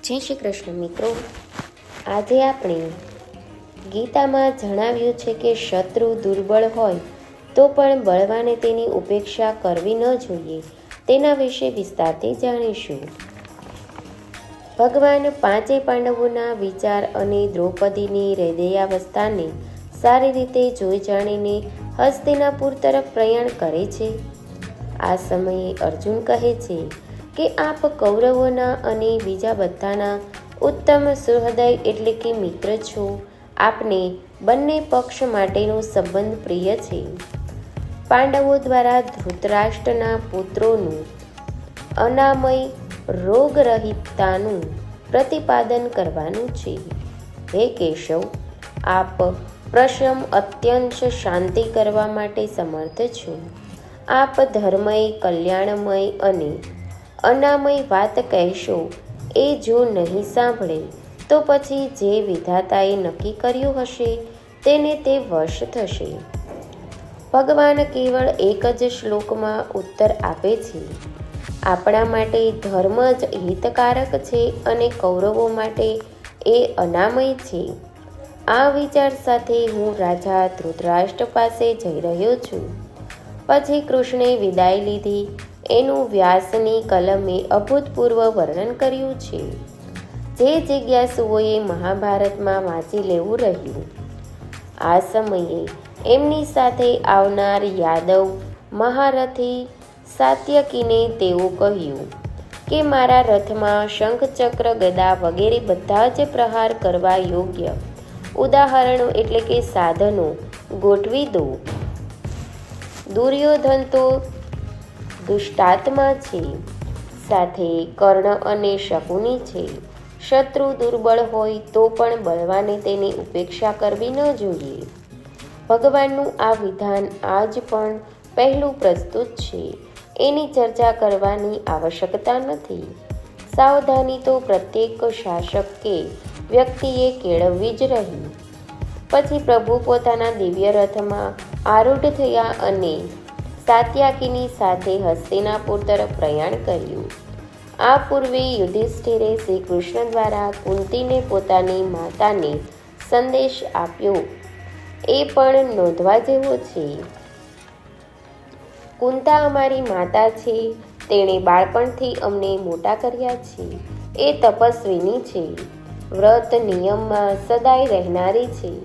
જય શ્રી કૃષ્ણ મિત્રો. આજે આપણે ગીતામાં જણાવ્યું છે કે શત્રુ દુર્બળ હોય તો પણ બળવાને તેની ઉપેક્ષા કરવી ન જોઈએ. તેના વિશે વિસ્તારથી જાણીશું. ભગવાન પાંચે પાંડવોના વિચાર અને દ્રૌપદીની હૃદયાવસ્થાને સારી રીતે જોઈ જાણીને હસ્તિનાપુર તરફ પ્રયાણ કરે છે. આ સમયે અર્જુન કહે છે કે આપ કૌરવોના અને બીજા બધાના ઉત્તમ સુહૃદય એટલે કે મિત્ર છો. આપને બંને પક્ષ માટેનો સંબંધ પ્રિય છે. પાંડવો દ્વારા ધૃતરાષ્ટ્રના પુત્રોનું અનામય રોગરહિતતાનું પ્રતિપાદન કરવાનું છે. હે કેશવ, આપ પ્રશમ અત્યંત શાંતિ કરવા માટે સમર્થ છો. આપ ધર્મય, કલ્યાણમય અને અનામય વાત કહેશો એ જો નહીં સાંભળે તો પછી જે વિધાતાએ નક્કી કર્યું હશે તેને તે વશ થશે. ભગવાન કેવળ એક જ શ્લોકમાં ઉત્તર આપે છે. આપણા માટે ધર્મ જ હિતકારક છે અને કૌરવો માટે એ અનામય છે. આ વિચાર સાથે હું રાજા ધૃતરાષ્ટ્ર પાસે જઈ રહ્યો છું. પછી કૃષ્ણે વિદાય લીધી. એનું વ્યાસની કલમે અભૂતપૂર્વ વર્ણન કર્યું છે, જે જિજ્ઞાસુઓએ મહાભારતમાં વાંચી લેવું રહ્યું. આ સમયે એમની સાથે આવનાર યાદવ મહારથી સાત્યકીને તેઓ કહ્યું કે મારા રથમાં શંખ, ચક્ર, ગદા વગેરે બધા જ પ્રહાર કરવા યોગ્ય ઉદાહરણો એટલે કે સાધનો ગોઠવી દો. દુર્યોધન તો દુષ્ટાત્મા છે, સાથે કર્ણ અને શકુની છે. શત્રુ દુર્બળ હોય તો પણ બળવાને તેની ઉપેક્ષા કરવી ન જોઈએ. ભગવાનનું આ વિધાન આજ પણ પહેલું પ્રસ્તુત છે. એની ચર્ચા કરવાની આવશ્યકતા નથી. સાવધાની તો પ્રત્યેક શાસક કે વ્યક્તિએ કેળવવી જ રહી. પછી પ્રભુ પોતાના દિવ્ય રથમાં આરૂઢ થયા અને સાત્યાકીની સાથે હસ્તિનાપુર તરફ પ્રયાણ કર્યું. આ પૂર્વે યુધિષ્ઠિરે શ્રી કૃષ્ણ દ્વારા કુંતીને પોતાની માતાને સંદેશ આપ્યો એ પણ નોંધવા જેવો છે. કુંતા અમારી માતા છે. તેણે બાળપણથી અમને મોટા કર્યા છે. એ તપસ્વીની છે. વ્રત નિયમમાં સદાય રહેનારી છે.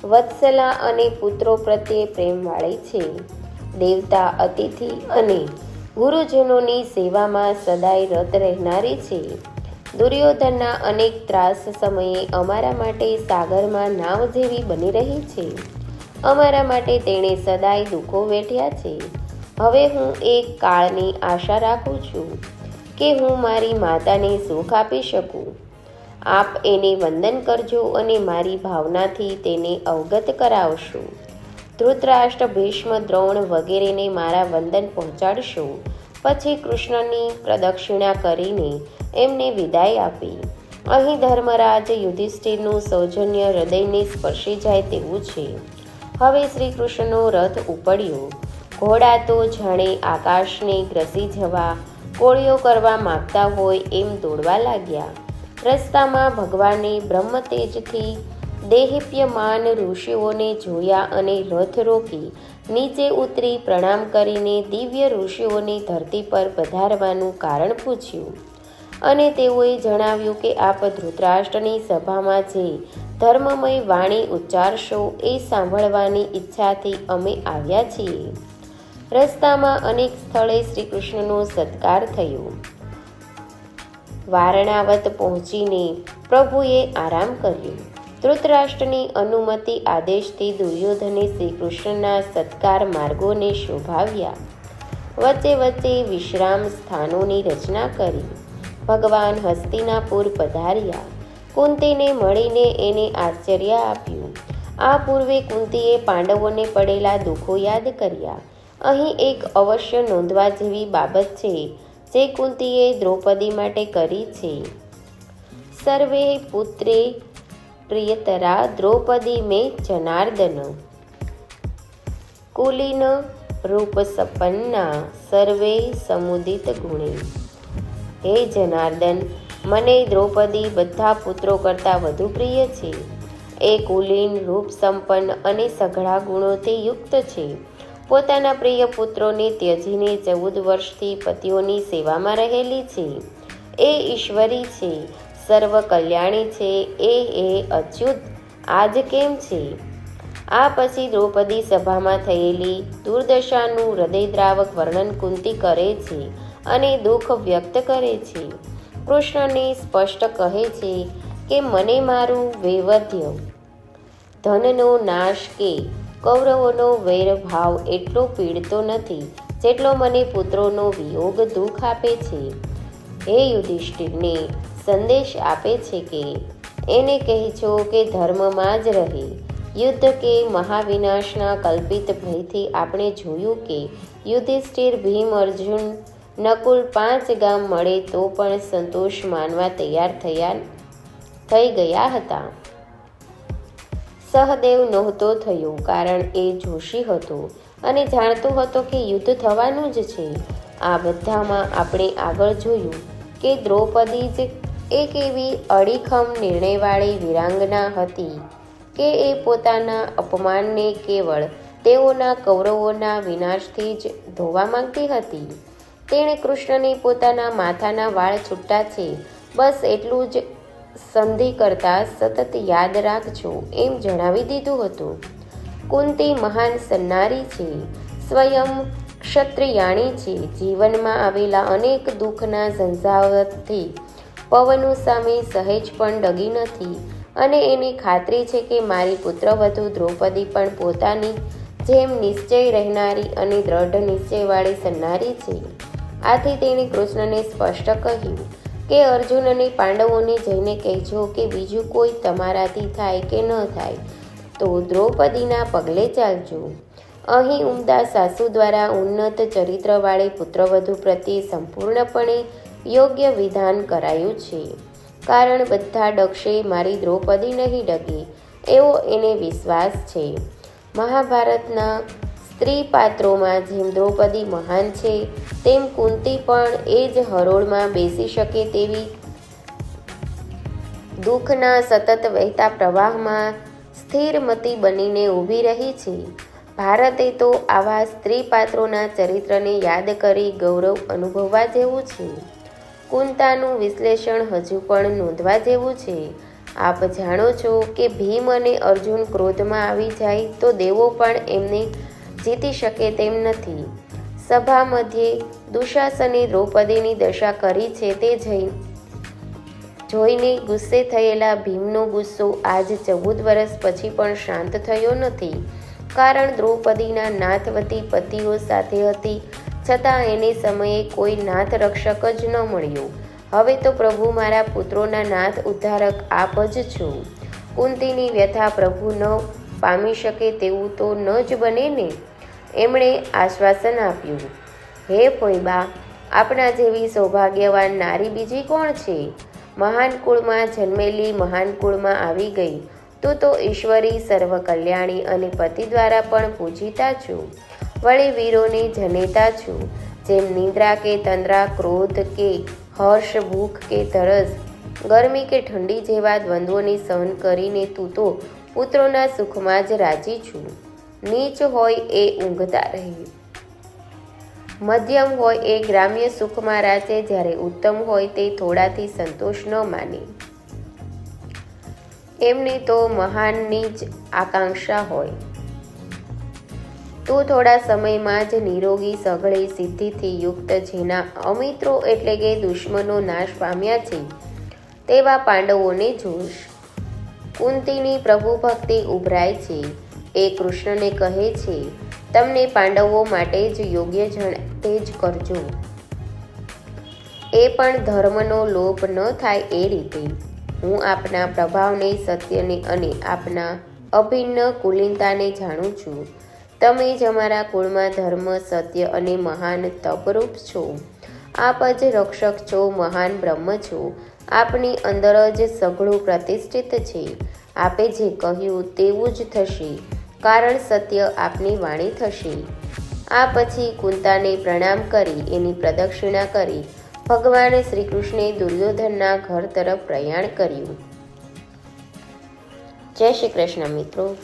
વત્સલા અને પુત્રો પ્રત્યે પ્રેમવાળી છે. દેવતા, અતિથિ અને ગુરુજનોની સેવામાં સદાય રત રહેનારી છે. દુર્યોધનના અનેક ત્રાસ સમયે અમારા માટે સાગરમાં નાવ જેવી બની રહી છે. અમારા માટે તેણે સદાય દુઃખો વેઠ્યા છે. હવે હું એક કાળની આશા રાખું છું કે હું મારી માતાને સુખ આપી શકું. આપ એને વંદન કરજો અને મારી ભાવનાથી તેને અવગત કરાવશો. ધૃતરાષ્ટ્ર, ભીષ્મ, દ્રોણ વગેરેને મારા વંદન પહોંચાડશો. પછી કૃષ્ણની પ્રદક્ષિણા કરીને એમને વિદાય આપી. અહીં ધર્મરાજ યુધિષ્ઠિરનું સૌજન્ય હૃદયને સ્પર્શી જાય તેવું છે. હવે શ્રી કૃષ્ણનો રથ ઉપડ્યો. ઘોડા તો જાણે આકાશને ગ્રસી જવા કોળીઓ કરવા માગતા હોય એમ દોડવા લાગ્યા. રસ્તામાં ભગવાને બ્રહ્મતેજથી દેહીપ્યમાન ઋષિઓને જોયા અને રથ રોકી નીચે ઉતરી પ્રણામ કરીને દિવ્ય ઋષિઓને ધરતી પર પધારવાનું કારણ પૂછ્યું. અને તેઓએ જણાવ્યું કે આપ ધૃતરાષ્ટ્રની સભામાં જે ધર્મમય વાણી ઉચ્ચારશો એ સાંભળવાની ઈચ્છાથી અમે આવ્યા છીએ. રસ્તામાં અનેક સ્થળે શ્રી કૃષ્ણનો સત્કાર થયો. વારણાવત પહોંચીને પ્રભુએ આરામ કર્યો. ધૃતરાષ્ટ્રની અનુમતિ આદેશથી દુર્યોધને શ્રી કૃષ્ણના સત્કાર માર્ગોને શોભાવ્યા. વચ્ચે વચ્ચે વિશ્રામ સ્થાનોની રચના કરી. ભગવાન હસ્તિનાપુર પધાર્યા. કુંતીને મળીને એને આશ્ચર્ય આપ્યું. આ પૂર્વે કુંતીએ પાંડવોને પડેલા દુઃખો યાદ કર્યા. અહીં એક અવશ્ય નોંધવા જેવી બાબત છે જે કુંતીએ દ્રૌપદી માટે કરી છે. સર્વે પુત્રે પ્રિયતરા દ્રૌપદી મેં જનાર્દન કુલીન રૂપસપન્ના સર્વે સમુદિત ગુણે. હે જનાર્દન, મને દ્રૌપદી બધા પુત્રો કરતાં વધુ પ્રિય છે. એ કુલીન, રૂપ સંપન્ન અને સઘળા ગુણોથી યુક્ત છે. પોતાના પ્રિય પુત્રોને ત્યજીને 14 વર્ષથી પતિઓની સેવામાં રહેલી છે. એ ઈશ્વરી છે, સર્વ કલ્યાણી છે. એ અચ્યુત આજ કેમ છે? આ પછી દ્રૌપદી સભામાં થયેલી દુર્દશાનું હૃદયદ્રાવક વર્ણન કુંતી કરે છે અને દુઃખ વ્યક્ત કરે છે. કૃષ્ણને સ્પષ્ટ કહે છે કે મને મારું વૈવધ્ય, ધનનો નાશ કે કૌરવોનો વૈરભાવ એટલો પીડતો નથી જેટલો મને પુત્રોનો વિયોગ દુઃખ આપે છે. હે યુધિષ્ઠિરને સંદેશ આપે છે કે એને કહેજો કે ધર્મમાં જ રહે. યુદ્ધ કે મહાવિનાશના કલ્પિત ભયથી આપણે જોયું કે યુધિષ્ઠિર, ભીમ, અર્જુન, નકુલ 5 ગામ મળે તો પણ સંતોષ માનવા તૈયાર થઈ ગયા હતા. સહદેવ નહોતો થયો, કારણ એ જોશી હતો અને જાણતો હતો કે યુદ્ધ થવાનું જ છે. આ બધામાં આપણે આગળ જોયું કે દ્રૌપદી જ એક એવી અડીખમ નિર્ણયવાળી વીરાંગના હતી કે એ પોતાના અપમાનને કેવળ તેઓના કૌરવોના વિનાશથી જ ધોવા માંગતી હતી. તેણે કૃષ્ણને પોતાના માથાના વાળ છૂટા છે બસ એટલું જ સંધિ કરતા સતત યાદ રાખજો એમ જણાવી દીધું હતું. કુંતી મહાન સન્નારી છે, સ્વયં ક્ષત્રિયાણી છે. જીવનમાં આવેલા અનેક દુઃખના ઝંઝાવતથી પવનો સામે સહેજ પણ ડગી નથી અને એની ખાતરી છે કે મારી પુત્રવધુ દ્રૌપદી પણ પોતાની જેમ નિશ્ચય રહેનારી અને દ્રઢ નિશ્ચયવાળી સન્નારી છે. આથી તેણે કૃષ્ણને સ્પષ્ટ કહ્યું કે અર્જુન અને પાંડવોને જઈને કહેજો કે બીજું કોઈ તમારાથી થાય કે ન થાય તો દ્રૌપદીના પગલે ચાલજો. અહીં ઉમદા સાસુ દ્વારા ઉન્નત ચરિત્રવાળી પુત્રવધુ પ્રત્યે સંપૂર્ણપણે યોગ્ય વિધાન કરાયું છે, કારણ બધા ડગશે મારી દ્રૌપદી નહીં ડગે એવો એને વિશ્વાસ છે. મહાભારતના સ્ત્રી પાત્રોમાં જેમ દ્રૌપદી મહાન છે તેમ કુંતી પણ એ જ હરોળમાં બેસી શકે તેવી દુઃખના સતત વહેતા પ્રવાહમાં સ્થિરમતી બનીને ઊભી રહી છે. ભારતે તો આવા સ્ત્રી પાત્રોના ચરિત્રને યાદ કરી ગૌરવ અનુભવવા જેવું છે. કુંતાનું વિશ્લેષણ હજુ પણ નોંધવા જેવું છે. આપ જાણો છો કે ભીમ અને અર્જુન ક્રોધમાં આવી જાય તો દેવો પણ એમને જીતી શકે તેમ નથી. સભા મધ્યે દુશાસને દ્રૌપદીની દશા કરી છે તે જોઈને ગુસ્સે થયેલા ભીમનો ગુસ્સો આજ 14 વર્ષ પછી પણ શાંત થયો નથી, કારણ દ્રૌપદીના નાથવતી પતિઓ સાથે હતી છતાં એને સમયે કોઈ નાથ રક્ષક જ ન મળ્યો. હવે તો પ્રભુ મારા પુત્રોના નાથ ઉદ્ધારક આપ જ છો. કુંતીની વ્યથા પ્રભુ ન પામી શકે તેવું તો ન જ બને ને. એમણે આશ્વાસન આપ્યું, હે ફોઈબા, આપણા જેવી સૌભાગ્યવાન નારી બીજી કોણ છે? મહાન કુળમાં જન્મેલી મહાન કુળમાં આવી ગઈ. તું તો ઈશ્વરી, સર્વ કલ્યાણી અને પતિ દ્વારા પણ પૂજિતા છું. વળી વીરોને જનેતા છું. જેમ નિદ્રા કે તંદ્રા, ક્રોધ કે હર્ષ, ભૂખ કે તરસ, ગરમી કે ઠંડી જેવા દ્વંદ્વોને સહન કરીને તું તો પુત્રોના સુખમાં જ રાજી છું. નીચ હોય એ ઊંઘતા રહે, મધ્યમ હોય એ ગ્રામ્ય સુખમાં રાચે, જ્યારે ઉત્તમ હોય તે થોડાથી સંતોષ ન માને. એમને તો મહાનની જ આકાંક્ષા હોય. તું થોડા સમયમાં જ નિરોગી, સઘળી સિદ્ધિથી યુક્ત, જેના અમિત્રો એટલે કે દુશ્મનો નાશ પામ્યા છે તેવા પાંડવોને જોશ. કુંતીની પ્રભુ ભક્તિ ઉભરાય છે. એ કૃષ્ણને કહે છે, તમને પાંડવો માટે જ યોગ્ય જણાય તે જ કરજો. એ પણ ધર્મનો લોપ ન થાય એ રીતે. હું આપના પ્રભાવને, સત્યને અને આપના અભિન્ન કુલીનતાને જાણું છું. તમે જ અમારા કુળમાં ધર્મ, સત્ય અને મહાન તપરૂપ છો. આપ જ રક્ષક છો, મહાન બ્રહ્મ છો. આપની અંદર જ સઘળું પ્રતિષ્ઠિત છે. આપે જે કહ્યું તેવું જ થશે, કારણ સત્ય આપની વાણી થશે. આ પછી કુંતાને પ્રણામ કરી એની પ્રદક્ષિણા કરી ભગવાન શ્રી કૃષ્ણે દુર્યોધનના ઘર તરફ પ્રયાણ કર્યું. જય શ્રી કૃષ્ણ મિત્રો.